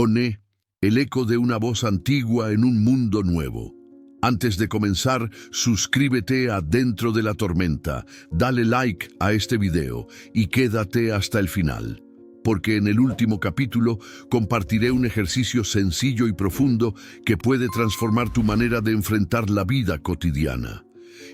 Oné, el eco de una voz antigua en un mundo nuevo. Antes de comenzar, suscríbete a Dentro de la Tormenta, dale like a este video y quédate hasta el final, porque en el último capítulo compartiré un ejercicio sencillo y profundo que puede transformar tu manera de enfrentar la vida cotidiana.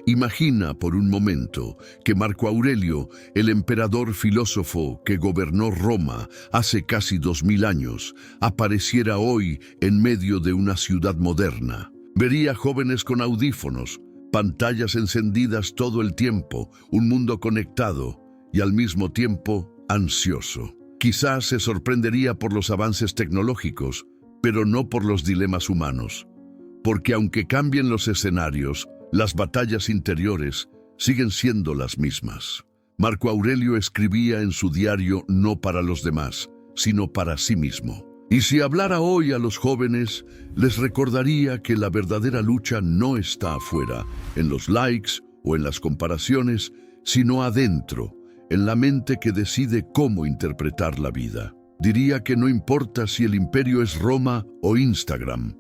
Imagina por un momento que Marco Aurelio, el emperador filósofo que gobernó Roma hace casi 2000 años, apareciera hoy en medio de una ciudad moderna. Vería jóvenes con audífonos, pantallas encendidas todo el tiempo, un mundo conectado y al mismo tiempo ansioso. Quizás se sorprendería por los avances tecnológicos, pero no por los dilemas humanos. Porque aunque cambien los escenarios, las batallas interiores siguen siendo las mismas. Marco Aurelio escribía en su diario no para los demás, sino para sí mismo. Y si hablara hoy a los jóvenes, les recordaría que la verdadera lucha no está afuera, en los likes o en las comparaciones, sino adentro, en la mente que decide cómo interpretar la vida. Diría que no importa si el imperio es Roma o Instagram,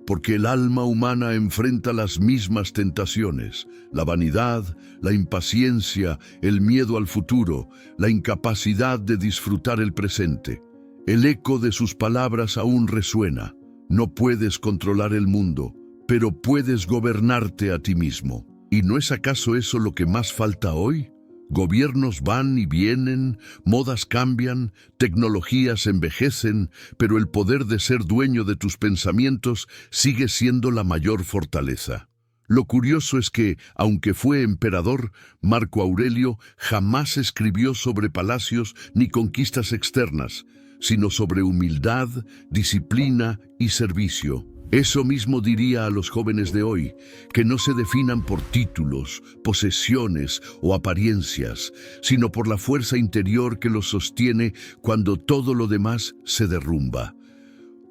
porque el alma humana enfrenta las mismas tentaciones: la vanidad, la impaciencia, el miedo al futuro, la incapacidad de disfrutar el presente. El eco de sus palabras aún resuena. No puedes controlar el mundo, pero puedes gobernarte a ti mismo. ¿Y no es acaso eso lo que más falta hoy? Gobiernos van y vienen, modas cambian, tecnologías envejecen, pero el poder de ser dueño de tus pensamientos sigue siendo la mayor fortaleza. Lo curioso es que, aunque fue emperador, Marco Aurelio jamás escribió sobre palacios ni conquistas externas, sino sobre humildad, disciplina y servicio. Eso mismo diría a los jóvenes de hoy, que no se definan por títulos, posesiones o apariencias, sino por la fuerza interior que los sostiene cuando todo lo demás se derrumba.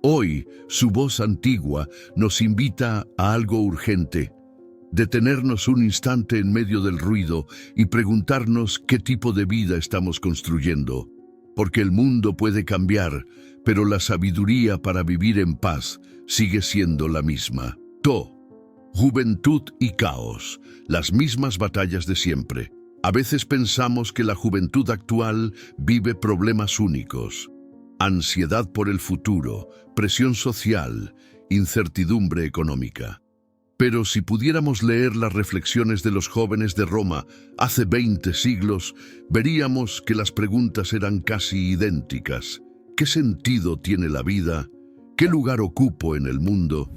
Hoy, su voz antigua nos invita a algo urgente: detenernos un instante en medio del ruido y preguntarnos qué tipo de vida estamos construyendo. Porque el mundo puede cambiar, pero la sabiduría para vivir en paz sigue siendo la misma. Juventud y caos, las mismas batallas de siempre. A veces pensamos que la juventud actual vive problemas únicos: ansiedad por el futuro, presión social, incertidumbre económica. Pero si pudiéramos leer las reflexiones de los jóvenes de Roma hace 20 siglos, veríamos que las preguntas eran casi idénticas. ¿Qué sentido tiene la vida? ¿Qué lugar ocupo en el mundo?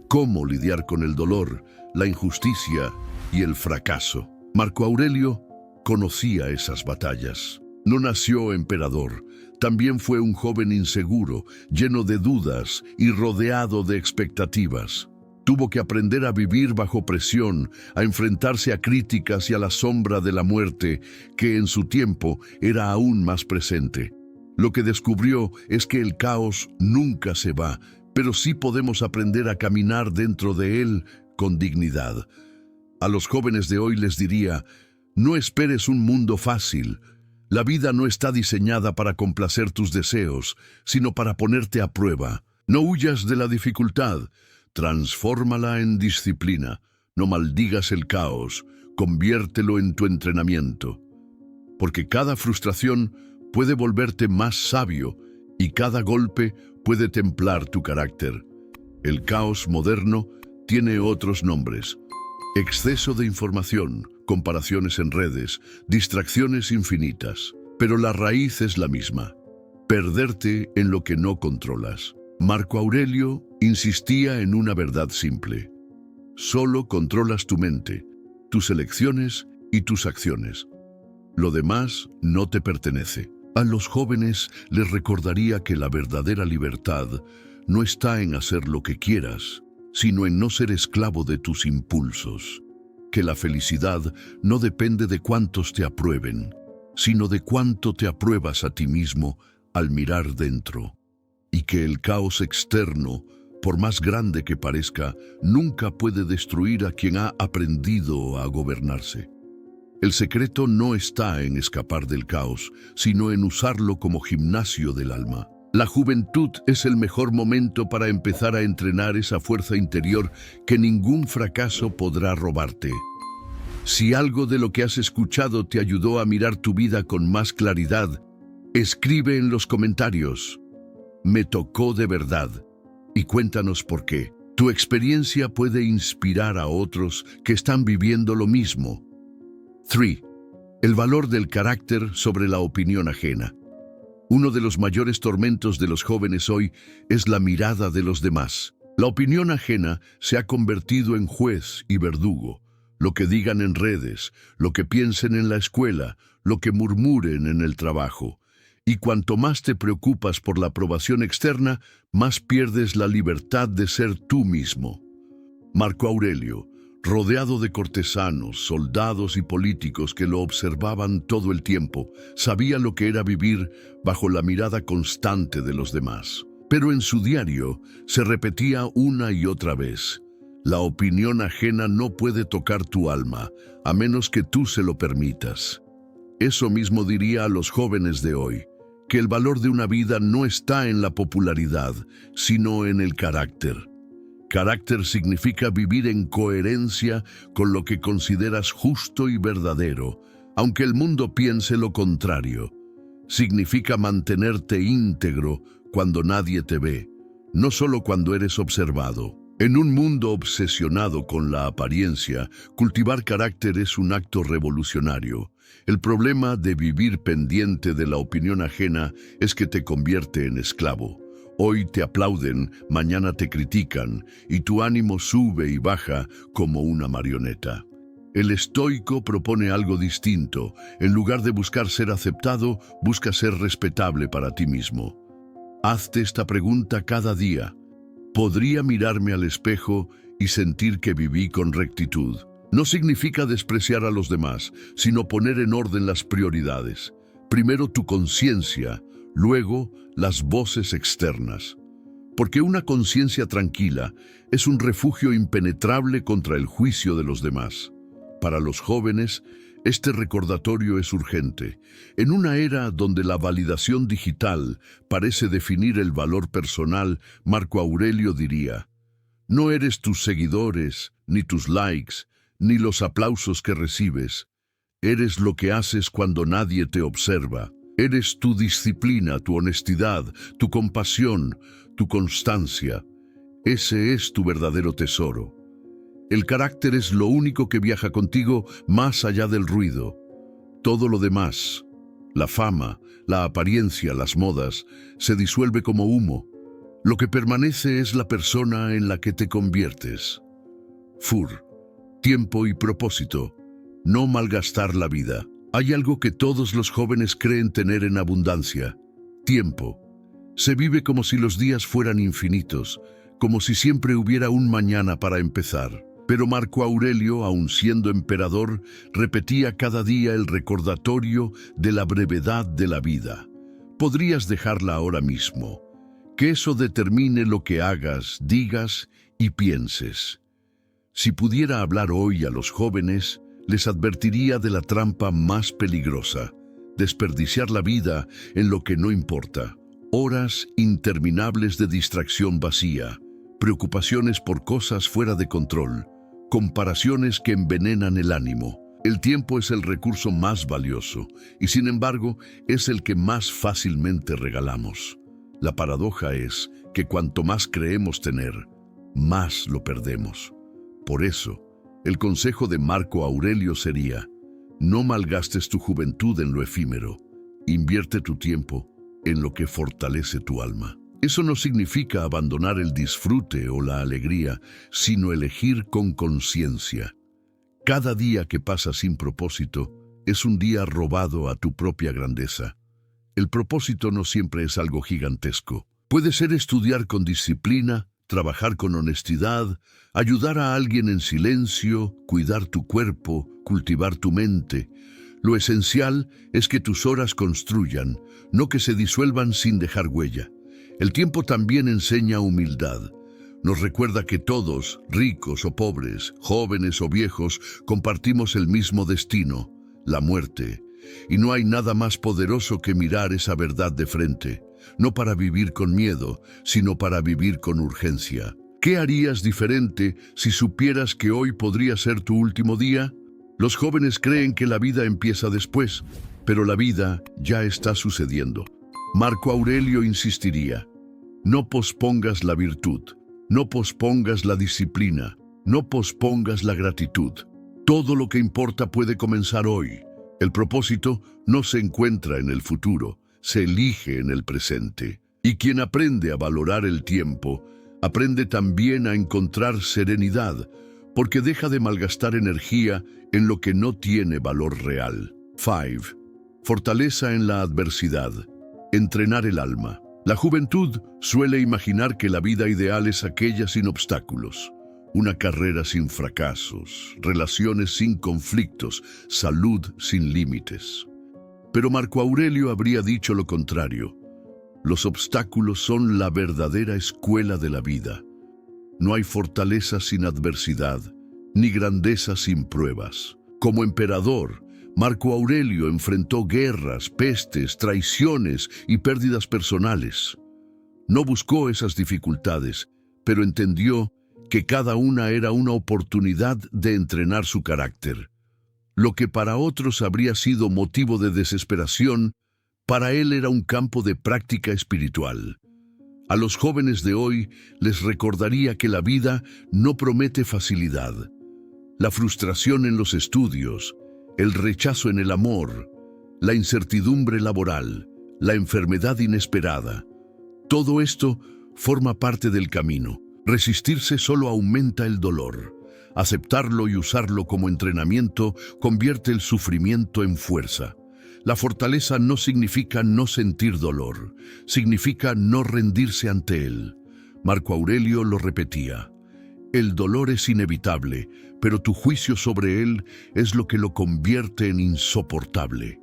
¿Cómo lidiar con el dolor, la injusticia y el fracaso? Marco Aurelio conocía esas batallas. No nació emperador, también fue un joven inseguro, lleno de dudas y rodeado de expectativas. Tuvo que aprender a vivir bajo presión, a enfrentarse a críticas y a la sombra de la muerte, que en su tiempo era aún más presente. Lo que descubrió es que el caos nunca se va, pero sí podemos aprender a caminar dentro de él con dignidad. A los jóvenes de hoy les diría: no esperes un mundo fácil. La vida no está diseñada para complacer tus deseos, sino para ponerte a prueba. No huyas de la dificultad. Transfórmala en disciplina. No maldigas el caos, conviértelo en tu entrenamiento. Porque cada frustración puede volverte más sabio y cada golpe puede templar tu carácter. El caos moderno tiene otros nombres: exceso de información, comparaciones en redes, distracciones infinitas. Pero la raíz es la misma: perderte en lo que no controlas. Marco Aurelio insistía en una verdad simple: solo controlas tu mente, tus elecciones y tus acciones. Lo demás no te pertenece. A los jóvenes les recordaría que la verdadera libertad no está en hacer lo que quieras, sino en no ser esclavo de tus impulsos. Que la felicidad no depende de cuántos te aprueben, sino de cuánto te apruebas a ti mismo al mirar dentro. Y que el caos externo, por más grande que parezca, nunca puede destruir a quien ha aprendido a gobernarse. El secreto no está en escapar del caos, sino en usarlo como gimnasio del alma. La juventud es el mejor momento para empezar a entrenar esa fuerza interior que ningún fracaso podrá robarte. Si algo de lo que has escuchado te ayudó a mirar tu vida con más claridad, escribe en los comentarios: "Me tocó de verdad", y cuéntanos por qué. Tu experiencia puede inspirar a otros que están viviendo lo mismo. 3. El valor del carácter sobre la opinión ajena. Uno de los mayores tormentos de los jóvenes hoy es la mirada de los demás. La opinión ajena se ha convertido en juez y verdugo. Lo que digan en redes, lo que piensen en la escuela, lo que murmuren en el trabajo. Y cuanto más te preocupas por la aprobación externa, más pierdes la libertad de ser tú mismo. Marco Aurelio, rodeado de cortesanos, soldados y políticos que lo observaban todo el tiempo, sabía lo que era vivir bajo la mirada constante de los demás. Pero en su diario se repetía una y otra vez: la opinión ajena no puede tocar tu alma, a menos que tú se lo permitas. Eso mismo diría a los jóvenes de hoy, que el valor de una vida no está en la popularidad, sino en el carácter. Carácter significa vivir en coherencia con lo que consideras justo y verdadero, aunque el mundo piense lo contrario. Significa mantenerte íntegro cuando nadie te ve, no solo cuando eres observado. En un mundo obsesionado con la apariencia, cultivar carácter es un acto revolucionario. El problema de vivir pendiente de la opinión ajena es que te convierte en esclavo. Hoy te aplauden, mañana te critican, y tu ánimo sube y baja como una marioneta. El estoico propone algo distinto. En lugar de buscar ser aceptado, busca ser respetable para ti mismo. Hazte esta pregunta cada día: ¿podría mirarme al espejo y sentir que viví con rectitud? No significa despreciar a los demás, sino poner en orden las prioridades. Primero tu conciencia, luego las voces externas. Porque una conciencia tranquila es un refugio impenetrable contra el juicio de los demás. Para los jóvenes, este recordatorio es urgente. En una era donde la validación digital parece definir el valor personal, Marco Aurelio diría: no eres tus seguidores, ni tus likes, ni los aplausos que recibes. Eres lo que haces cuando nadie te observa. Eres tu disciplina, tu honestidad, tu compasión, tu constancia. Ese es tu verdadero tesoro. El carácter es lo único que viaja contigo más allá del ruido. Todo lo demás, la fama, la apariencia, las modas, se disuelve como humo. Lo que permanece es la persona en la que te conviertes. FUR, tiempo y propósito. No malgastar la vida. Hay algo que todos los jóvenes creen tener en abundancia: tiempo. Se vive como si los días fueran infinitos, como si siempre hubiera un mañana para empezar. Pero Marco Aurelio, aun siendo emperador, repetía cada día el recordatorio de la brevedad de la vida. Podrías dejarla ahora mismo. Que eso determine lo que hagas, digas y pienses. Si pudiera hablar hoy a los jóvenes, les advertiría de la trampa más peligrosa: desperdiciar la vida en lo que no importa. Horas interminables de distracción vacía, preocupaciones por cosas fuera de control, comparaciones que envenenan el ánimo. El tiempo es el recurso más valioso y, sin embargo, es el que más fácilmente regalamos. La paradoja es que cuanto más creemos tener, más lo perdemos. Por eso, el consejo de Marco Aurelio sería: no malgastes tu juventud en lo efímero. Invierte tu tiempo en lo que fortalece tu alma. Eso no significa abandonar el disfrute o la alegría, sino elegir con conciencia. Cada día que pasa sin propósito es un día robado a tu propia grandeza. El propósito no siempre es algo gigantesco. Puede ser estudiar con disciplina, trabajar con honestidad, ayudar a alguien en silencio, cuidar tu cuerpo, cultivar tu mente. Lo esencial es que tus horas construyan, no que se disuelvan sin dejar huella. El tiempo también enseña humildad. Nos recuerda que todos, ricos o pobres, jóvenes o viejos, compartimos el mismo destino: la muerte. Y no hay nada más poderoso que mirar esa verdad de frente. no para vivir con miedo, sino para vivir con urgencia. ¿Qué harías diferente si supieras que hoy podría ser tu último día? Los jóvenes creen que la vida empieza después, pero la vida ya está sucediendo. Marco Aurelio insistiría: no pospongas la virtud, no pospongas la disciplina, no pospongas la gratitud. Todo lo que importa puede comenzar hoy. El propósito no se encuentra en el futuro, se elige en el presente. Y quien aprende a valorar el tiempo, aprende también a encontrar serenidad, porque deja de malgastar energía en lo que no tiene valor real. 5. Fortaleza en la adversidad. Entrenar el alma. La juventud suele imaginar que la vida ideal es aquella sin obstáculos. Una carrera sin fracasos, relaciones sin conflictos, salud sin límites. Pero Marco Aurelio habría dicho lo contrario. Los obstáculos son la verdadera escuela de la vida. No hay fortaleza sin adversidad, ni grandeza sin pruebas. Como emperador, Marco Aurelio enfrentó guerras, pestes, traiciones y pérdidas personales. No buscó esas dificultades, pero entendió que cada una era una oportunidad de entrenar su carácter. Lo que para otros habría sido motivo de desesperación, para él era un campo de práctica espiritual. A los jóvenes de hoy les recordaría que la vida no promete facilidad. La frustración en los estudios, el rechazo en el amor, la incertidumbre laboral, la enfermedad inesperada, todo esto forma parte del camino. Resistirse solo aumenta el dolor. Aceptarlo y usarlo como entrenamiento convierte el sufrimiento en fuerza. La fortaleza no significa no sentir dolor, significa no rendirse ante él. Marco Aurelio lo repetía: el dolor es inevitable, pero tu juicio sobre él es lo que lo convierte en insoportable.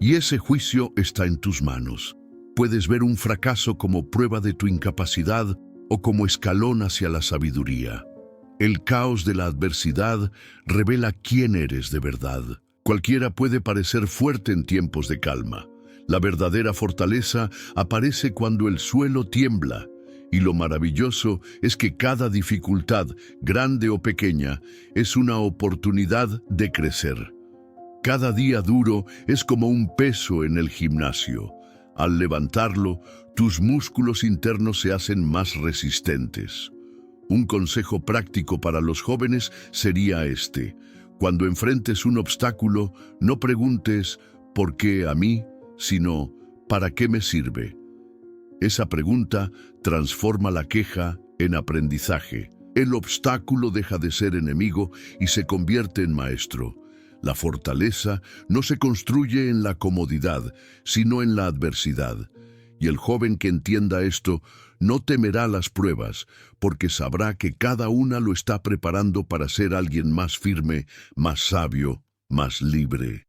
Y ese juicio está en tus manos. Puedes ver un fracaso como prueba de tu incapacidad o como escalón hacia la sabiduría. El caos de la adversidad revela quién eres de verdad. Cualquiera puede parecer fuerte en tiempos de calma. La verdadera fortaleza aparece cuando el suelo tiembla. Y lo maravilloso es que cada dificultad, grande o pequeña, es una oportunidad de crecer. Cada día duro es como un peso en el gimnasio. Al levantarlo, tus músculos internos se hacen más resistentes. Un consejo práctico para los jóvenes sería este: cuando enfrentes un obstáculo, no preguntes ¿por qué a mí?, sino ¿para qué me sirve? Esa pregunta transforma la queja en aprendizaje. El obstáculo deja de ser enemigo y se convierte en maestro. La fortaleza no se construye en la comodidad, sino en la adversidad. Y el joven que entienda esto no temerá las pruebas, porque sabrá que cada una lo está preparando para ser alguien más firme, más sabio, más libre.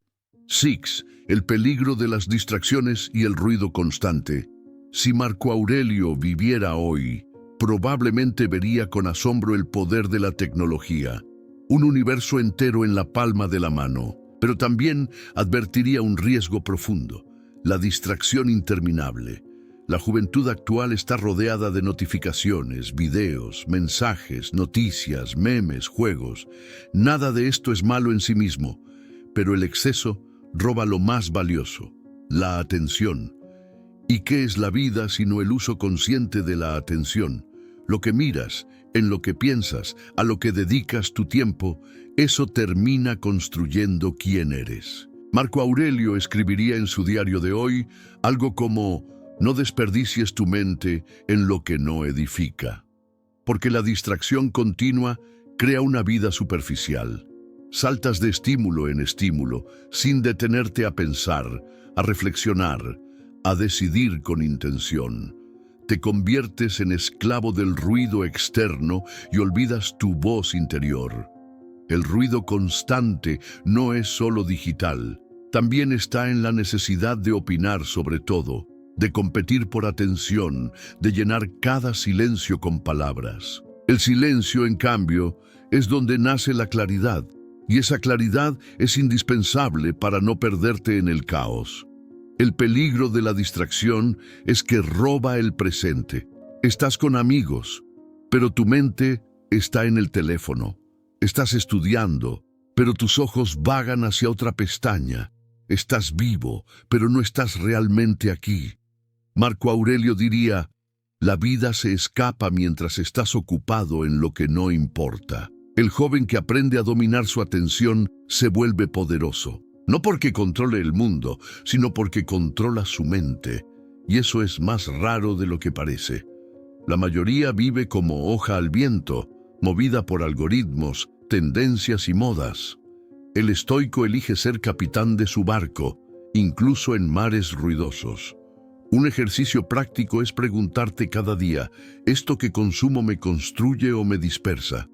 6. El peligro de las distracciones y el ruido constante. Si Marco Aurelio viviera hoy, probablemente vería con asombro el poder de la tecnología, un universo entero en la palma de la mano, pero también advertiría un riesgo profundo: la distracción interminable. La juventud actual está rodeada de notificaciones, videos, mensajes, noticias, memes, juegos. Nada de esto es malo en sí mismo, pero el exceso roba lo más valioso: la atención. ¿Y qué es la vida sino el uso consciente de la atención? Lo que miras, en lo que piensas, a lo que dedicas tu tiempo, eso termina construyendo quién eres. Marco Aurelio escribiría en su diario de hoy algo como: no desperdicies tu mente en lo que no edifica. Porque la distracción continua crea una vida superficial. Saltas de estímulo en estímulo, sin detenerte a pensar, a reflexionar, a decidir con intención. Te conviertes en esclavo del ruido externo y olvidas tu voz interior. El ruido constante no es solo digital, también está en la necesidad de opinar sobre todo, de competir por atención, de llenar cada silencio con palabras. El silencio, en cambio, es donde nace la claridad, y esa claridad es indispensable para no perderte en el caos. El peligro de la distracción es que roba el presente. Estás con amigos, pero tu mente está en el teléfono. Estás estudiando, pero tus ojos vagan hacia otra pestaña. Estás vivo, pero no estás realmente aquí. Marco Aurelio diría, la vida se escapa mientras estás ocupado en lo que no importa. El joven que aprende a dominar su atención se vuelve poderoso. No porque controle el mundo, sino porque controla su mente. Y eso es más raro de lo que parece. La mayoría vive como hoja al viento, movida por algoritmos, tendencias y modas. El estoico elige ser capitán de su barco, incluso en mares ruidosos. Un ejercicio práctico es preguntarte cada día, ¿esto que consumo me construye o me dispersa?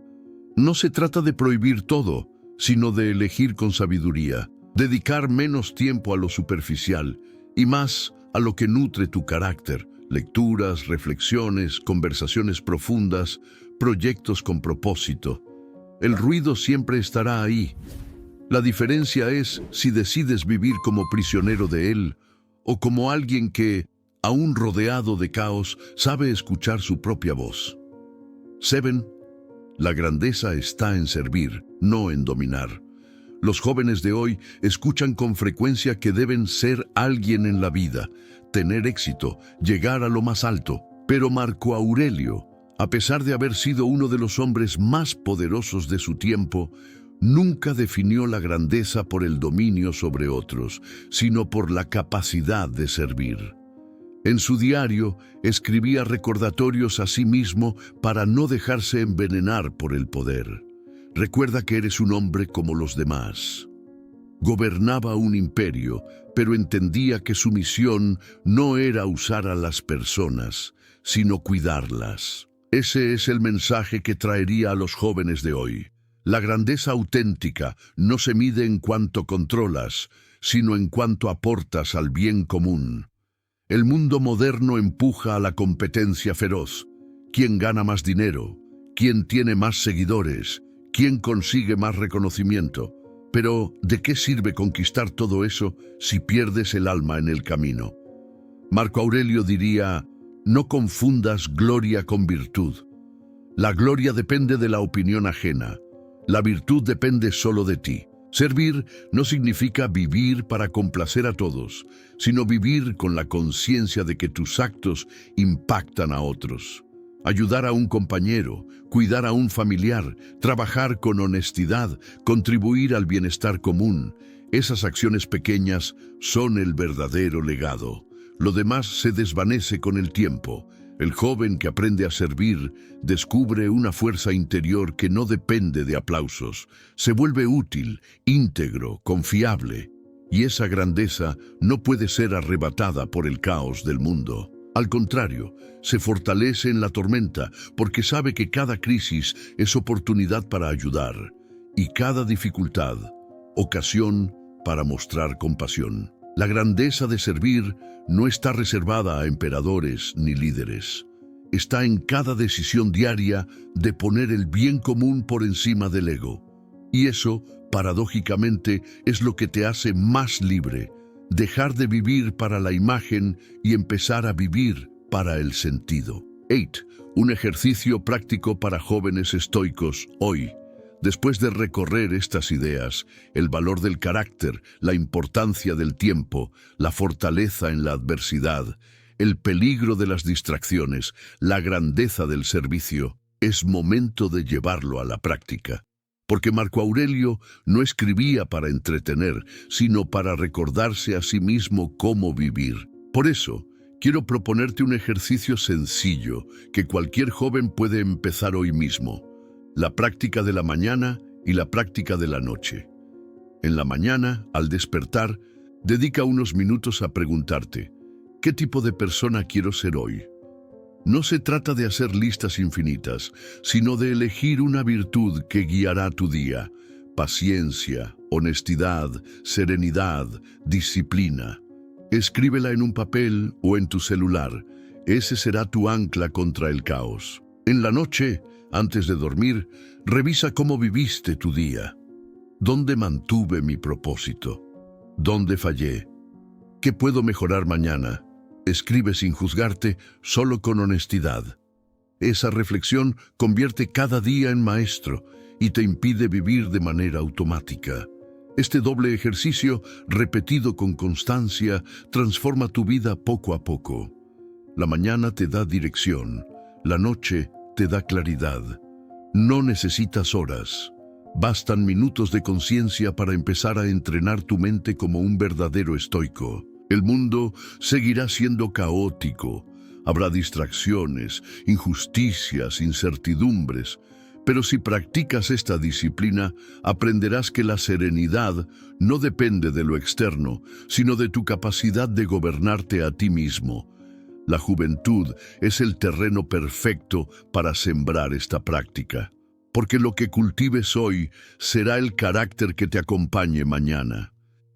No se trata de prohibir todo, sino de elegir con sabiduría, dedicar menos tiempo a lo superficial y más a lo que nutre tu carácter, lecturas, reflexiones, conversaciones profundas, proyectos con propósito. El ruido siempre estará ahí. La diferencia es si decides vivir como prisionero de él o como alguien que, aún rodeado de caos, sabe escuchar su propia voz. 7. La grandeza está en servir, no en dominar. Los jóvenes de hoy escuchan con frecuencia que deben ser alguien en la vida, tener éxito, llegar a lo más alto. Pero Marco Aurelio, a pesar de haber sido uno de los hombres más poderosos de su tiempo, nunca definió la grandeza por el dominio sobre otros, sino por la capacidad de servir. En su diario escribía recordatorios a sí mismo para no dejarse envenenar por el poder. Recuerda que eres un hombre como los demás. Gobernaba un imperio, pero entendía que su misión no era usar a las personas, sino cuidarlas. Ese es el mensaje que traería a los jóvenes de hoy. La grandeza auténtica no se mide en cuanto controlas, sino en cuanto aportas al bien común. El mundo moderno empuja a la competencia feroz. ¿Quién gana más dinero? ¿Quién tiene más seguidores? ¿Quién consigue más reconocimiento? Pero, ¿de qué sirve conquistar todo eso si pierdes el alma en el camino? Marco Aurelio diría, no confundas gloria con virtud. La gloria depende de la opinión ajena. La virtud depende solo de ti. Servir no significa vivir para complacer a todos, sino vivir con la conciencia de que tus actos impactan a otros. Ayudar a un compañero, cuidar a un familiar, trabajar con honestidad, contribuir al bienestar común. Esas acciones pequeñas son el verdadero legado. Lo demás se desvanece con el tiempo. El joven que aprende a servir descubre una fuerza interior que no depende de aplausos. Se vuelve útil, íntegro, confiable. Y esa grandeza no puede ser arrebatada por el caos del mundo. Al contrario, se fortalece en la tormenta porque sabe que cada crisis es oportunidad para ayudar y cada dificultad, ocasión para mostrar compasión. La grandeza de servir no está reservada a emperadores ni líderes. Está en cada decisión diaria de poner el bien común por encima del ego. Y eso, paradójicamente, es lo que te hace más libre. Dejar de vivir para la imagen y empezar a vivir para el sentido. 8. Un ejercicio práctico para jóvenes estoicos hoy. Después de recorrer estas ideas, el valor del carácter, la importancia del tiempo, la fortaleza en la adversidad, el peligro de las distracciones, la grandeza del servicio, es momento de llevarlo a la práctica. Porque Marco Aurelio no escribía para entretener, sino para recordarse a sí mismo cómo vivir. Por eso, quiero proponerte un ejercicio sencillo que cualquier joven puede empezar hoy mismo. La práctica de la mañana y la práctica de la noche. En la mañana, al despertar, dedica unos minutos a preguntarte, ¿qué tipo de persona quiero ser hoy? No se trata de hacer listas infinitas, sino de elegir una virtud que guiará tu día. Paciencia, honestidad, serenidad, disciplina. Escríbela en un papel o en tu celular. Ese será tu ancla contra el caos. En la noche, antes de dormir, revisa cómo viviste tu día. ¿Dónde mantuve mi propósito? ¿Dónde fallé? ¿Qué puedo mejorar mañana? Escribe sin juzgarte, solo con honestidad. Esa reflexión convierte cada día en maestro y te impide vivir de manera automática. Este doble ejercicio, repetido con constancia, transforma tu vida poco a poco. La mañana te da dirección, la noche te da claridad. No necesitas horas. Bastan minutos de conciencia para empezar a entrenar tu mente como un verdadero estoico. El mundo seguirá siendo caótico. Habrá distracciones, injusticias, incertidumbres. Pero si practicas esta disciplina, aprenderás que la serenidad no depende de lo externo, sino de tu capacidad de gobernarte a ti mismo. La juventud es el terreno perfecto para sembrar esta práctica, porque lo que cultives hoy será el carácter que te acompañe mañana.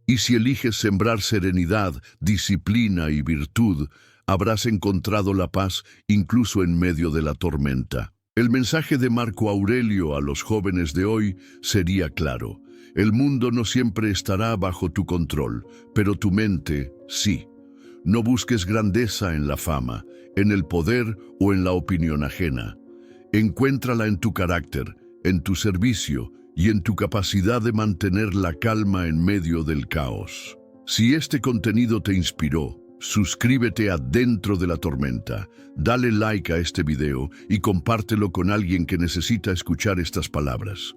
Y si eliges sembrar serenidad, disciplina y virtud, habrás encontrado la paz incluso en medio de la tormenta. El mensaje de Marco Aurelio a los jóvenes de hoy sería claro. El mundo no siempre estará bajo tu control, pero tu mente sí. No busques grandeza en la fama, en el poder o en la opinión ajena. Encuéntrala en tu carácter, en tu servicio y en tu capacidad de mantener la calma en medio del caos. Si este contenido te inspiró, suscríbete a Dentro de la Tormenta, dale like a este video y compártelo con alguien que necesita escuchar estas palabras.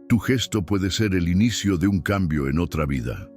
Tu gesto puede ser el inicio de un cambio en otra vida.